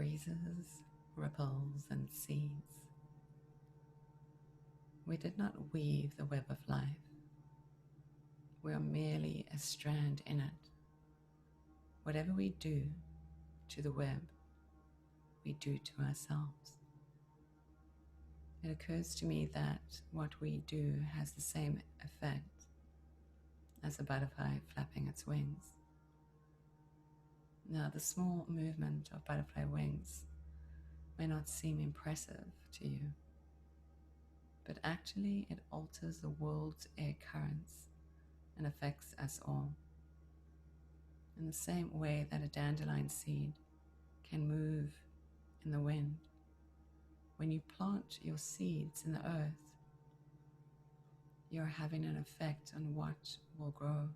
breezes, ripples, and seeds. We did not weave the web of life. We are merely a strand in it. Whatever we do to the web, we do to ourselves. It occurs to me that what we do has the same effect as a butterfly flapping its wings. Now, the small movement of butterfly wings may not seem impressive to you, but actually it alters the world's air currents and affects us all. In the same way that a dandelion seed can move in the wind, when you plant your seeds in the earth, you're having an effect on what will grow.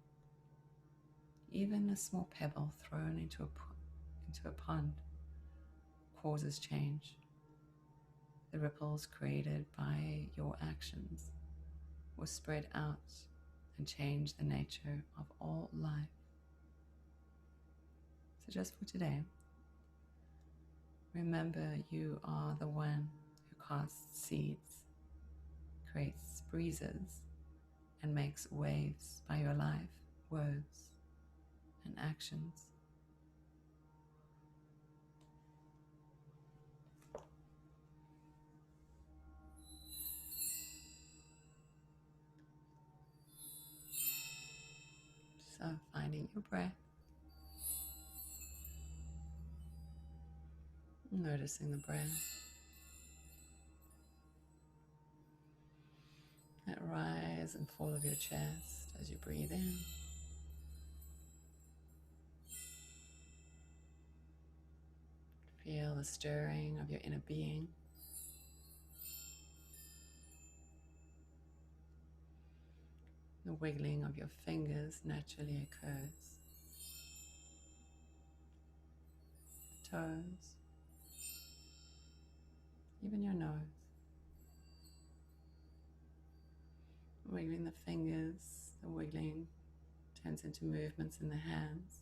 Even a small pebble thrown into a pond causes change. The ripples created by your actions will spread out and change the nature of all life. So just for today, remember you are the one who casts seeds, creates breezes, and makes waves by your life, words, and actions. So finding your breath, noticing the breath, that rise and fall of your chest as you breathe in. Feel the stirring of your inner being. The wiggling of your fingers naturally occurs. The toes, even your nose. Wiggling the fingers, the wiggling turns into movements in the hands.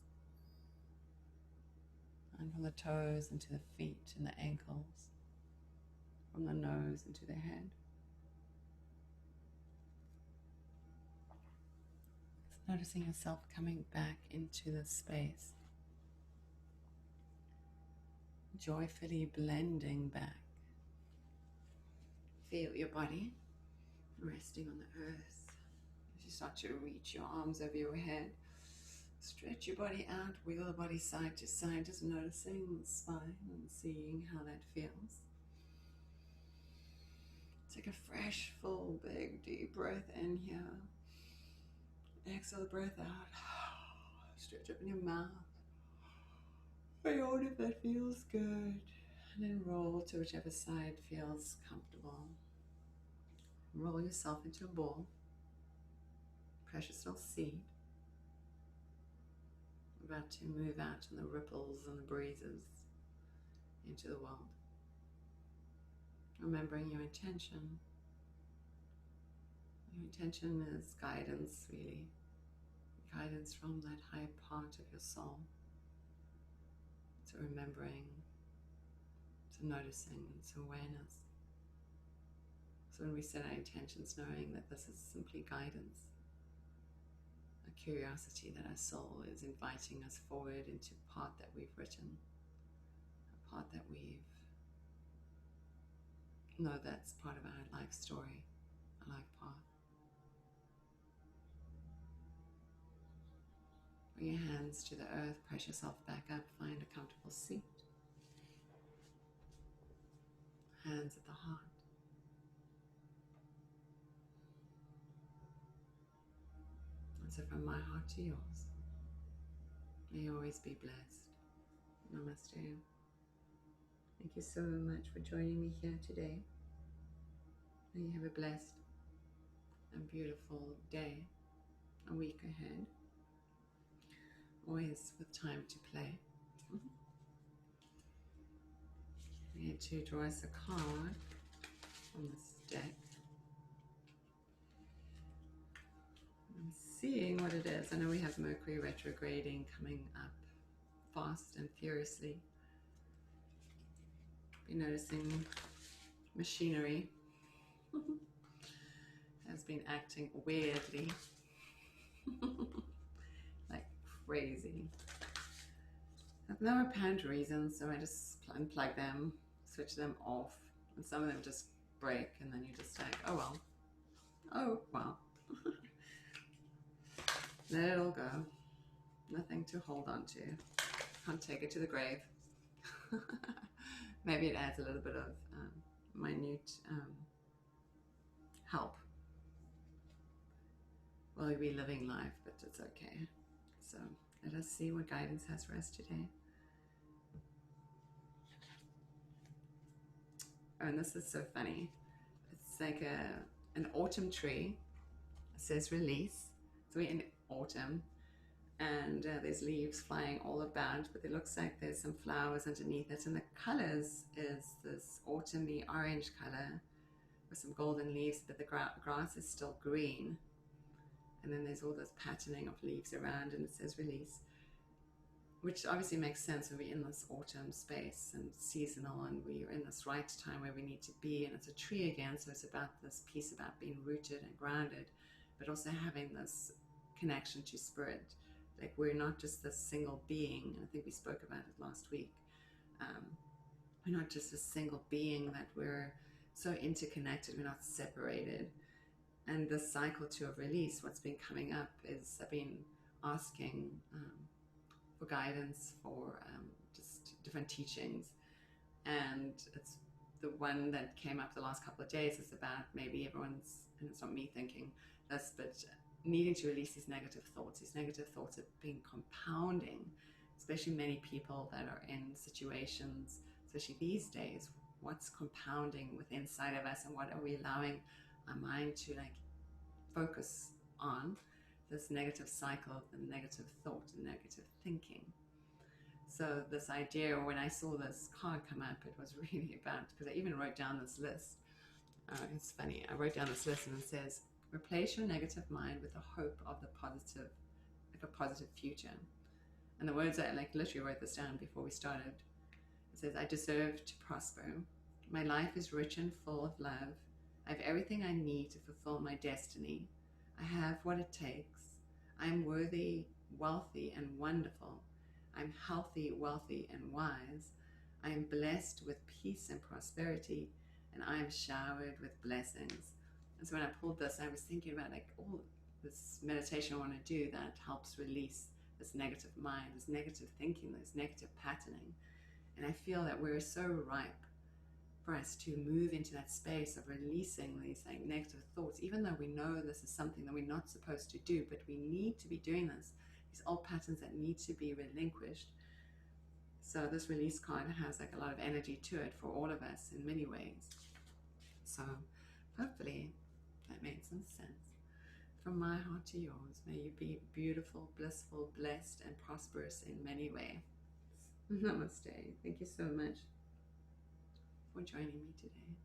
And from the toes into the feet and the ankles. From the nose into the head. Just noticing yourself coming back into the space. Joyfully blending back. Feel your body resting on the earth. As you start to reach your arms over your head, stretch your body out, wiggle the body side to side, just noticing the spine and seeing how that feels. Take a fresh, full, big, deep breath in here. Exhale the breath out. Stretch up in your mouth. Yawn if that feels good. And then roll to whichever side feels comfortable. Roll yourself into a ball. Precious little seed. About to move out in the ripples and the breezes into the world. Remembering your intention. Your intention is guidance, really. Guidance from that high part of your soul. To remembering, to noticing, and to awareness. So when we set our intentions, knowing that this is simply guidance, a curiosity that our soul is inviting us forward into a path that we've written, a path that we've know that's part of our life story, a life path. Bring your hands to the earth, press yourself back up, find a comfortable seat. Hands at the heart. And so from my heart to yours, may you always be blessed. Namaste. Thank you so much for joining me here today. May you have a blessed and beautiful day, a week ahead. Always with time to play. We need to draw us a card from this deck. I'm seeing what it is. I know we have Mercury retrograding coming up fast and furiously. Be noticing machinery has been acting weirdly, like crazy. I have no apparent reason, so I just unplug them, switch them off, and some of them just break, and then you're just like, oh well. Oh well. Let it all go. Nothing to hold on to. Can't take it to the grave. Maybe it adds a little bit of minute help while we're living life, but it's okay. So let us see what guidance has for us today. Oh, and this is so funny. It's like an autumn tree. It says release. So we're in autumn, and there's leaves flying all about, but it looks like there's some flowers underneath it, and the colors is this autumny orange color with some golden leaves, but the grass is still green, and then there's all this patterning of leaves around, and it says release, which obviously makes sense when we're in this autumn space and seasonal, and we're in this right time where we need to be, and it's a tree again, so it's about this piece about being rooted and grounded, but also having this connection to spirit. Like we're not just this single being. I think we spoke about it last week. We're not just a single being, that we're so interconnected, we're not separated. And the cycle too of release, what's been coming up is I've been asking for guidance for just different teachings. And it's the one that came up the last couple of days is about maybe everyone's, and it's not me thinking this, but needing to release these negative thoughts. These negative thoughts have been compounding, especially many people that are in situations, especially these days. What's compounding within inside of us, and what are we allowing our mind to like focus on? This negative cycle of the negative thought and negative thinking. So this idea, when I saw this card come up, it was really about, because I even wrote down this list. It's funny, I wrote down this list and it says, replace your negative mind with the hope of the positive, like a positive future. And the words, I like literally wrote this down before we started. It says, I deserve to prosper. My life is rich and full of love. I have everything I need to fulfill my destiny. I have what it takes. I am worthy, wealthy, and wonderful. I'm healthy, wealthy, and wise. I am blessed with peace and prosperity, and I am showered with blessings. And so when I pulled this, I was thinking about like all this meditation I want to do that helps release this negative mind, this negative thinking, this negative patterning. And I feel that we're so ripe for us to move into that space of releasing these like negative thoughts, even though we know this is something that we're not supposed to do, but we need to be doing this. These old patterns that need to be relinquished. So this release card has like a lot of energy to it for all of us in many ways. So hopefully that made some sense. From my heart to yours, may you be beautiful, blissful, blessed, and prosperous in many ways. Namaste. Thank you so much for joining me today.